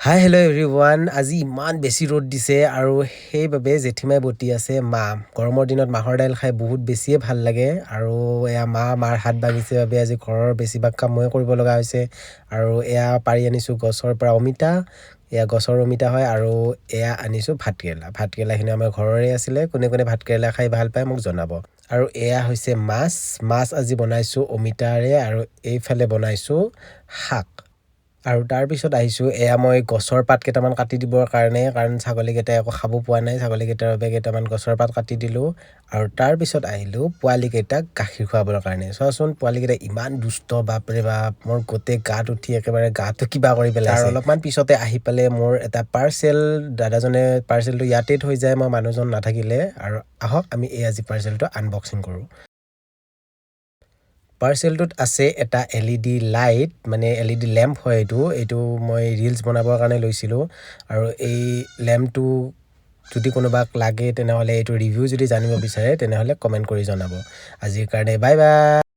Hi hello' everyone. আজি ইমান বেছি ৰ'দ দিছে আৰু সেইবাবে জেঠীমাই বটি আছে মাহ। গৰমৰ দিনত মাহৰ দাইল খাই বহুত বেছিয়ে ভাল লাগে আৰু এয়া মাৰ হাত ভাঙিছে বাবে আজি ঘৰৰ বেছিভাগ কাম ময়ে কৰিব লগা হৈছে। আৰু এয়া পাৰি আনিছোঁ গছৰ পৰা অমিতা, এয়া গছৰ অমিতা হয়। আৰু এয়া আনিছোঁ ভাতকেৰেলাখিনি আমাৰ ঘৰৰে আছিলে। কোনে কোনে ভাতকেৰেলা খাই ভাল পায় মোক জনাব। আৰু এয়া হৈছে মাছ আজি বনাইছোঁ অমিতাৰে আৰু এইফালে বনাইছোঁ শাক। আৰু তাৰপিছত আহিছোঁ, এয়া মই গছৰ পাত কেইটামান কাটি দিবৰ কাৰণে, কাৰণ ছাগলীকেইটাই একো খাব পোৱা নাই। ছাগলীকেইটাৰ বাবে কেইটামান গছৰ পাত কাটি দিলোঁ। আৰু তাৰপিছত আহিলোঁ পোৱালীকেইটাক গাখীৰ খুৱাবৰ কাৰণে। চোৱাচোন পোৱালীকেইটা ইমান দুষ্ট, বাপৰে বাপ, মোৰ গোটেই গাত উঠি একেবাৰে গাটো কিবা কৰি পেলাইছে। আৰু অলপমান পিছতে আহি পালে মোৰ এটা পাৰ্চেল, দাদাজনে পাৰ্চেলটো ইয়াতে থৈ যায় মই মানুহজন নাথাকিলে। আৰু আহক আমি আজি পাৰ্চেলটো আনবক্সিং কৰোঁ। পাৰ্চেলটোত আছে এটা LED লাইট, মানে LED লেম্প হয়। এইটো মই ৰিলছ বনাবৰ কাৰণে লৈছিলোঁ। আৰু এই লেম্পটো যদি কোনোবাক লাগে তেনেহ'লে এইটো ৰিভিউ যদি জানিব বিচাৰে তেনেহ'লে কমেণ্ট কৰি জনাব। আজিৰ কাৰণে বাই বাই।